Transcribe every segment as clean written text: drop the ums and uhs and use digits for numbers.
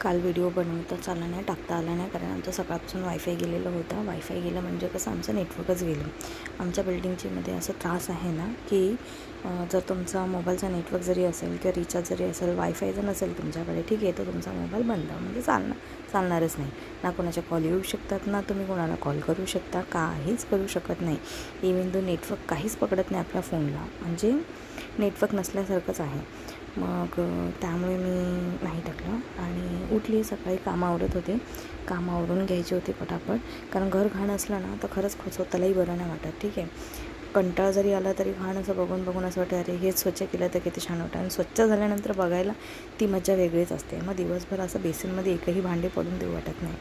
काल व्हिडिओ बनवता आला नाही, टाकता आला नाही, कारण आमचं सकाळपासून वायफाय गेलेलं होतं. वायफाय गेलं म्हणजे कसं आमचं नेटवर्कच गेलं. आमच्या बिल्डिंगची मध्ये असं त्रास आहे ना की जर तुमचा मोबाईलचा नेटवर्क जरी असेल किंवा रिचार्ज जरी असेल, वायफाय जर नसेल तुमच्याकडे, ठीक आहे, तर तुमचा मोबाईल बंद, म्हणजे चालणारच नाही. ना कोणाचे कॉल येऊ शकतात, ना तुम्ही कोणाला कॉल करू शकता, काहीच करू शकत नाही. इव्हन तो नेटवर्क काहीच पकडत नाही आपल्या फोनला, म्हणजे नेटवर्क नसल्यासारखंच आहे. मग त्यामुळे मी नाही टाकलं आणि उठली. सकाळी कामं आवरत होते, कामं आवरून घ्यायचे होते पटापट, कारण घर घाण असलं ना तर खरंच स्वतःलाही बरं नाही वाटत. ठीक आहे, कंटाळा जरी आला तरी घाण असं बघून बघून असं वाटतं अरे हेच स्वच्छ केलं तर किती छान वाटतं, आणि स्वच्छ झाल्यानंतर बघायला ती मजा वेगळीच असते. मग दिवसभर असं बेसिनमध्ये एकही भांडी पडून देऊ वाटत नाही.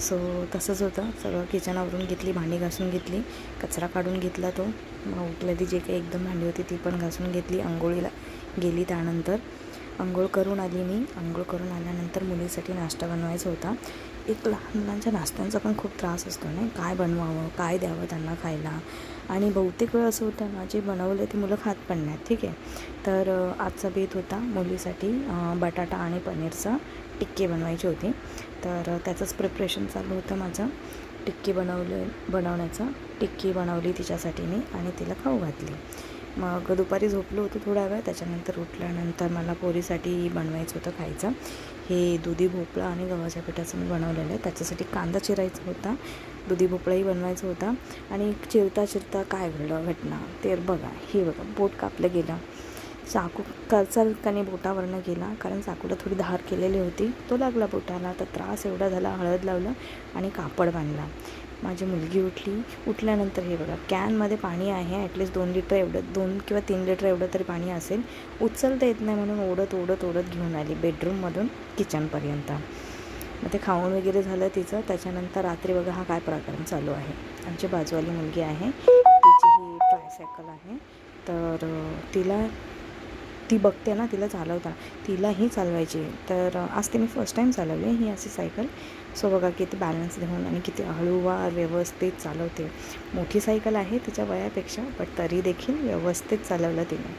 सो तसंच होतं. सगळं किचन आवरून घेतली, भांडी घासून घेतली, कचरा काढून घेतला तो. मग उठलेली जे काही एकदम भांडी होती ती पण घासून घेतली. अंघोळीला गेली, त्यानंतर अंघोळ करून आली मी. अंघोळ करून आल्यानंतर मुलीसाठी नाश्ता बनवायचा होता. एक लहान मुलांच्या नाश्त्यांचा पण खूप त्रास असतो नाही, काय बनवावं, काय द्यावं त्यांना खायला. आणि बहुतेक वेळ असं होतं ना, जे बनवलं ते मुलं खात पण नाहीत. ठीक आहे, तर आजचा बेत होता मुलीसाठी बटाटा आणि पनीरचा टिक्की बनवायची होती. तर त्याचंच प्रिपरेशन चालू होतं माझं. बनवण्याचं. टिक्की बनवली तिच्यासाठी मी आणि तिला खाऊ घातली. मग दुपारी झोपलो होतो थोडा वेळ. त्याच्यानंतर उठल्यानंतर मला पोरीसाठी बनवायचं होतं खायचं. हे दुधी भोपळा आणि गव्हाच्या पिठाचं मी बनवलेलं आहे. त्याच्यासाठी कांदा चिरायचा होता, दुधी भोपळाही बनवायचा होता. आणि चिरता चिरता काय घटना ते बघा. हे बघा, बोट कापलं गेलं. चाकू कनी बोटावरनं गेला, कारण चाकूला थोडी धार केलेली होती, तो लागला बोटाला. तर त्रास एवढा झाला, हळद लावलं आणि कापड बांधला. माझी मुलगी उठली. उठल्यानंतर हे बघा, कॅनमध्ये पाणी आहे, ॲटलिस्ट 2 लिटर एवढं, 2 किंवा 3 लिटर एवढं तरी पाणी असेल. उचलता येत नाही म्हणून ओढत घेऊन आली बेडरूममधून किचनपर्यंत. मग ते खाऊन वगैरे झालं तिचं. त्याच्यानंतर रात्री बघा हा काय प्रकार चालू आहे. आमची बाजूवाली मुलगी आहे, तिची ही ट्रायसायकल आहे. तर ती बघते ना, तिला चालवताना तिलाही चालवायची. तर आज ते मी फर्स्ट टाईम चालवली ही अशी सायकल. सो बघा किती बॅलन्स घेऊन आणि किती हळूवार व्यवस्थित चालवते. मोठी सायकल आहे तिच्या वयापेक्षा, बट तरी देखील व्यवस्थित चालवलं तिने.